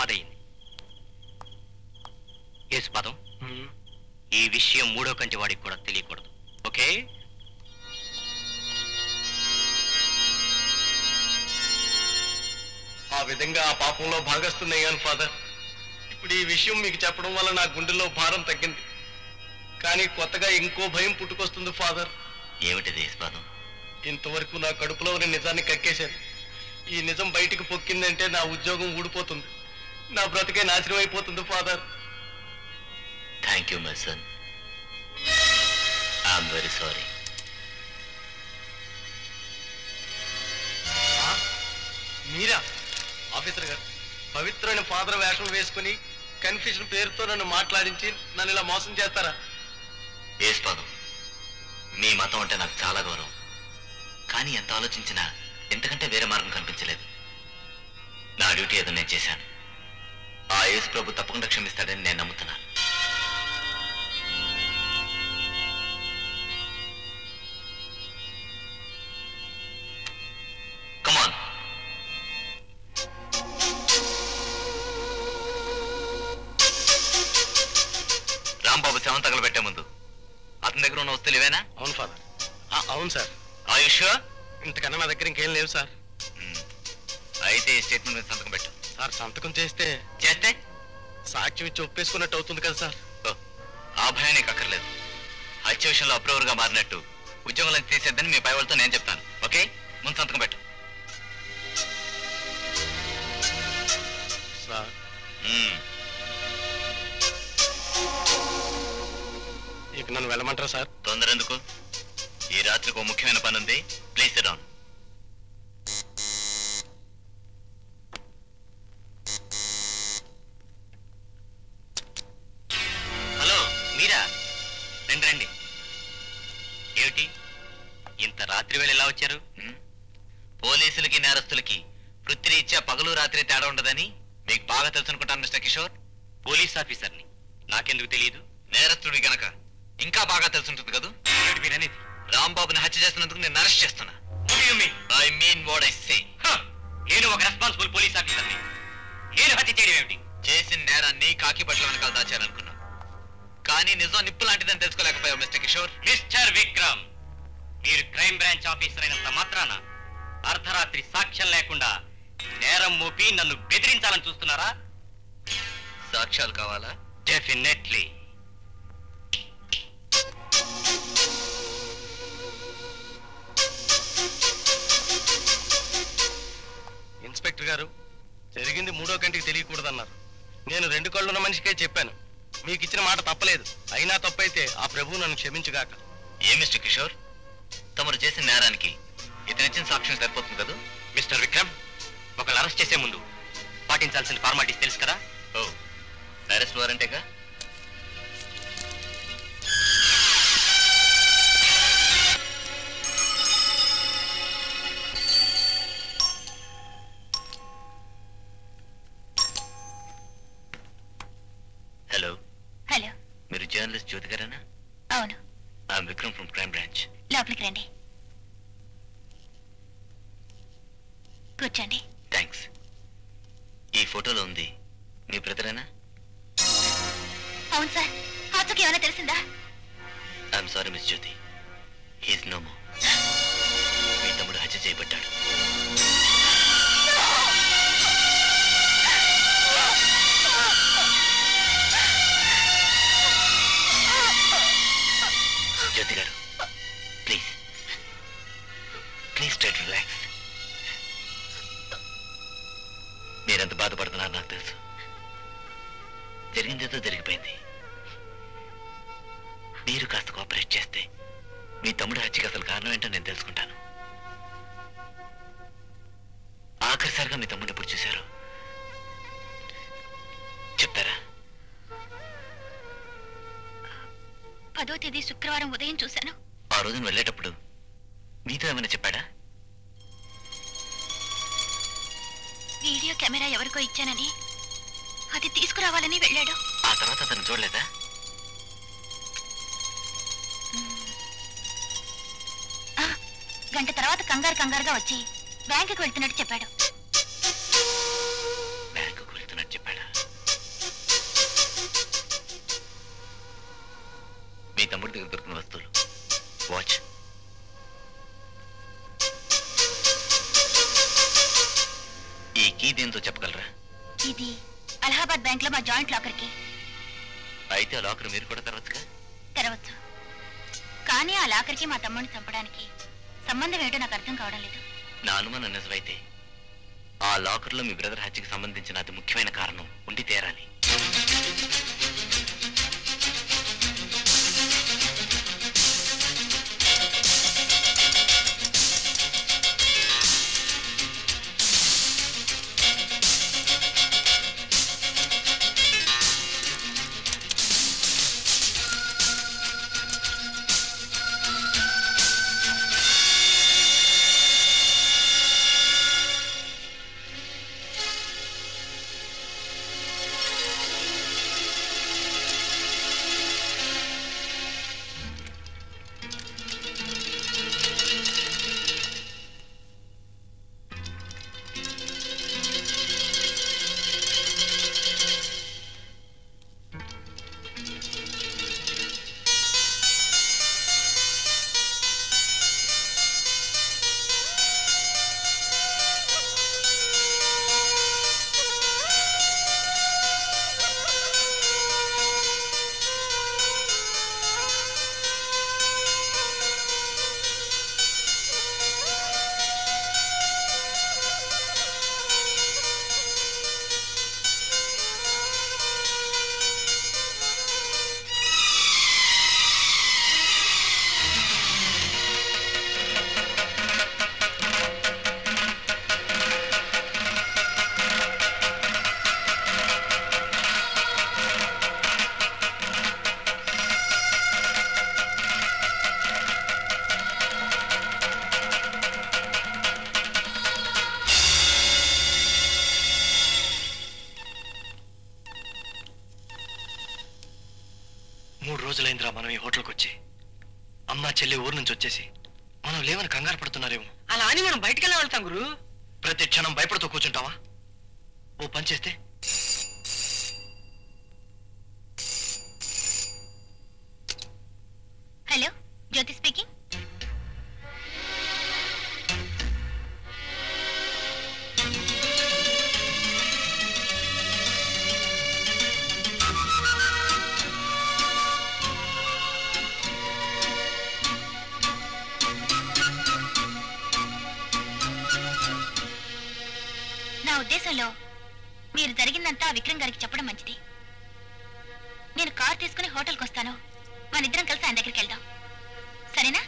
నాదయింది. యేసుపాదం, ఈ విషయం మూడో కంటి వాడికి కూడా తెలియకూడదు. ఓకే? ఆ విధంగా ఆ పాపంలో భాగస్తున్నాను ఫాదర్. ఇప్పుడు ఈ విషయం మీకు చెప్పడం వల్ల నా గుండెల్లో భారం తగ్గింది. కానీ కొత్తగా ఇంకో భయం పుట్టుకొస్తుంది ఫాదర్. ఏమిటిది యేసుపాదం? ఇంతవరకు నా కడుపులో ఉన్న నిజాన్ని కక్కేశాను. ఈ నిజం బయటికి పొక్కిందంటే నా ఉద్యోగం ఊడిపోతుంది, నా బ్రతికే నాశనం అయిపోతుంది father. Thank you my son. I'm very sorry. Meera officer గారు? పవిత్రమైన ఫాదర్ వేషం వేసుకుని కన్ఫ్యూషన్ పేరుతో నన్ను మాట్లాడించి నన్ను ఇలా మోసం చేస్తారా? యేసుపాదం, మీ మతం అంటే నాకు చాలా గౌరవం. కానీ ఎంత ఆలోచించినా ఎంతకంటే వేరే మార్గం కనిపించలేదు. నా డ్యూటీ ఏదో నేను చేశాను. ఆ యేసు ప్రభు తప్పకుండా క్షమిస్తాడని నేను నమ్ముతున్నాను. కమాన్. రాంబాబు శవం తగలబెట్టే ముందు అతని దగ్గర ఉన్న వస్తువులు ఇవేనా? అవును ఫాదర్. అవును సార్. ఆయుష్, ఇంతకన్నా నా దగ్గర ఇంకేం లేవు సార్. అయితే ఈ స్టేట్మెంట్ మీద సంతకం పెట్టు. సార్, సంతకం చేస్తే సాక్ష్యం ఇచ్చి ఒప్పేసుకున్నట్టు అవుతుంది కదా సార్. ఆ భయం నీకు అక్కర్లేదు. హత్య విషయంలో అప్రూవర్గా మారినట్టు ఉద్యోగంలో తీసేద్దని మీ పై వాళ్ళతో నేను చెప్తాను. ఓకే? ముందు సంతకం పెట్టు. సార్, ఇక నన్ను వెళ్ళమంటారా సార్? తొందర ఎందుకు? ఈ రాత్రికి ఒక ముఖ్యమైన పని ఉంది. Please SIT down. హలో మీరా, రండి రండి. ఏమిటి ఇంత రాత్రి వేళ ఎలా వచ్చారు? పోలీసులకి నేరస్తులకి వృత్తిరీత్యా పగలు రాత్రి తేడా ఉండదని మీకు బాగా తెలుసు అనుకుంటాను మిస్టర్ కిషోర్. పోలీస్ ఆఫీసర్ని, నాకెందుకు తెలియదు? నేరస్తుడి గనక ఇంకా బాగా తెలుసుంటుంది కదా. మీరనేది రాంబాబుని హత్య చేస్తున్నందుకు నేను అరెస్ట్ చేస్తున్నా. I mean what I say. నేను ఒక రెస్పాన్సిబుల్ పోలీస్ ఆఫీసర్ని. నేను హత్య చేయడం ఏమిటి? చేసిన నేరాన్ని కాకి బట్టల వెనకాల దాచారనుకున్నా, కానీ నిజం నిప్పు లాంటిదని తెలుసుకోలేకపోయావు మిస్టర్ కిషోర్. మిస్టర్ విక్రమ్, మీరు క్రైమ్ బ్రాంచ్ ఆఫీసర్ అయినంత మాత్రాన అర్ధరాత్రి సాక్ష్యం లేకుండా నేరం మోపి నన్ను బెదిరించాలని చూస్తున్నారా? సాక్ష్యాలు కావాలా? డెఫినెట్లీ. ఇన్స్పెక్టర్ గారు, జరిగింది మూడో కంటికి తెలియకూడదన్నారు. నేను 2 కళ్ళున్న మనిషికే చెప్పాను. మీకు ఇచ్చిన మాట తప్పలేదు. అయినా తప్పైతే ఆ ప్రభువు నన్ను క్షమించుగాక. ఏ మిస్టర్ కిషోర్, తమరు చేసిన నేరానికి ఇతను ఇచ్చిన సాక్ష్యం సరిపోతుంది కదా? మిస్టర్ విక్రమ్, ఒకళ్ళు అరెస్ట్ చేసే ముందు పాటించాల్సిన ఫార్మాలిటీస్ తెలుసు కదా? ఓ, అరెస్ట్ వారంటేగా. హలో. హలో, మీరు జర్నలిస్ట్ జ్యోతి గారేనా? అవును. I'm Vikram from crime branch. లోపలికి రండి, కూర్చోండి. థ్యాంక్స్. ఈ ఫోటోలో ఉంది మీ బ్రదరేనా? అవును సార్. హాజుకి ఏమైనా తెలిసిందా? I'm sorry miss Jyoti, he's no more. మీ తమ్ముడు హత్య చేయబడ్డాడు. Jyoti garu, please please try to relax. మీరెంత బాధపడుతున్నారు నాకు తెలుసు. జరిగిందేదో జరిగిపోయింది. మీరు కాస్త కోఆపరేట్ చేస్తే మీ తమ్ముడు హత్యకి అసలు కారణం ఏంటో నేను తెలుసుకుంటాను. ఆఖరిసారిగా మీ తమ్ముడు ఎప్పుడు చూశారు చెప్తారా? 10వ తేదీ శుక్రవారం ఉదయం చూశాను. ఆ రోజున వెళ్ళేటప్పుడు మీతో ఏమైనా చెప్పాడా? వీడియో కెమెరా ఎవరికో ఇచ్చానని, అది తీసుకురావాలని వెళ్ళాడు. ఆ తర్వాత అతను చూడలేదా? గంట తర్వాత కంగారుగా వచ్చి బ్యాంకుకి వెళ్తున్నట్టు చెప్పాడు. బ్యాంకుకు వెళ్తున్నట్టు చెప్పాడా? మీ తమ్ముడి దగ్గర దొరికిన వస్తువులు. వాచ్. ఈ కీ దేంతో చెప్పగలరా? ఇది అలహాబాద్ బ్యాంక్ లో మా జాయింట్ లాకర్ కి. అయితే ఆ లాకర్ మీరు కూడా తెరవచ్చుగా? తెరవచ్చు, కానీ ఆ లాకర్ కి మా తమ్ముడిని చంపడానికి సంబంధం ఏంటో నాకు అర్థం కావడం లేదు. నా అనుమానం నిజమైతే ఆ లాకర్లో మీ బ్రదర్ హత్యకి సంబంధించిన అతి ముఖ్యమైన కారణం ఉండి తీరాలి. రోజులైందిరా మనం ఈ హోటల్కి వచ్చి. అమ్మ చెల్లి ఊరు నుంచి వచ్చేసి మనం లేవని కంగారు పడుతున్నారేమో. అలా అని మనం బయటకెళ్ళి వెళ్తాం గురు. ప్రతి క్షణం భయపడుతూ కూర్చుంటావా? ఓ పని చేస్తే హలో, జ్యోతి స్పీకింగ్. నా ఉద్దేశంలో మీరు జరిగిందంతా విక్రమ్ గారికి చెప్పడం మంచిది. నేను కార్ తీసుకుని హోటల్కి వస్తాను, మన ఇద్దరం కలిసి ఆయన దగ్గరికి వెళ్దాం, సరేనా?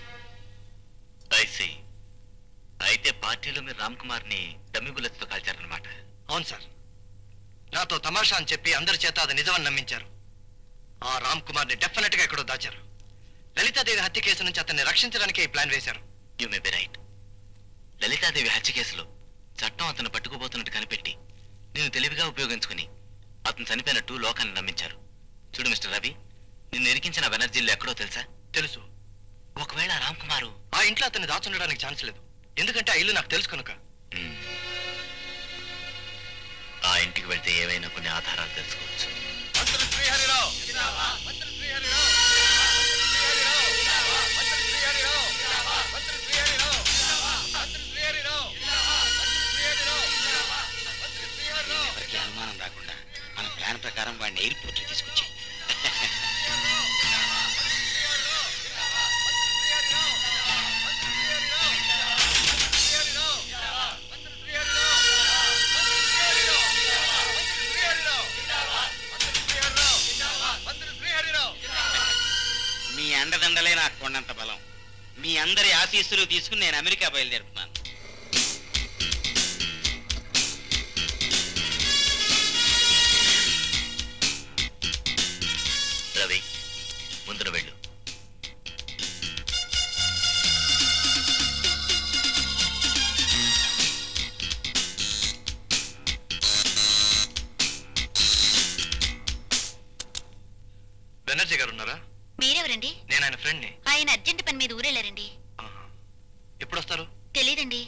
అయితే పార్టీలో మీరు రామ్ కుమార్ ని డమ్మి బుల్లెట్స్ తో కాల్చారనమాట. అవును సార్, నాతో తమాషా అని చెప్పి అందరి చేత అది నిజమని నమ్మించారు. ఆ రామ్ కుమార్ ని డెఫినెట్ గా ఎక్కడో దాచారు. లలితాదేవి హత్య కేసు నుంచి అతన్ని రక్షించడానికి ఈ ప్లాన్ వేశారు. You may be right. Lalithadevi హత్య కేసులో చట్టం అతను పట్టుకుపోతున్నట్టు కనిపెట్టి నేను తెలివిగా ఉపయోగించుకుని అతను చనిపోయినట్టు లోకాన్ని నమ్మించారు. చూడు మిస్టర్ రవి, నిన్ను ఎరికించిన బెనర్జీల్లో ఎక్కడో తెలుసా? తెలుసు. ఒకవేళ రామ్ కుమారు ఆ ఇంట్లో అతన్ని దాచుండడానికి ఛాన్స్ లేదు, ఎందుకంటే ఆ ఇల్లు నాకు తెలుసు కనుక. ఆ ఇంటికి వెళ్తే ఏవైనా కొన్ని ఆధారాలు తెలుసుకోవచ్చు. ఎవరికి అనుమానం రాకుండా మన ప్లాన్ ప్రకారం వాడిని ఎయిర్పోర్ట్కి తీసుకొచ్చి మీ అండదండలే నాకు కొండంత బలం. మీ అందరి ఆశీస్సులు తీసుకుని నేను అమెరికా బయలుదేరుతున్నాను. రవి, ముందున వెళ్ళు. బెనర్జీ గారు ఉన్నారా? మీరెవరండి? నేను ఆయన ఫ్రెండ్ని. ఆయన అర్జెంట్ పని మీద ఊరెళ్ళారండి. ఎప్పుడు వస్తారు? తెలీదండి.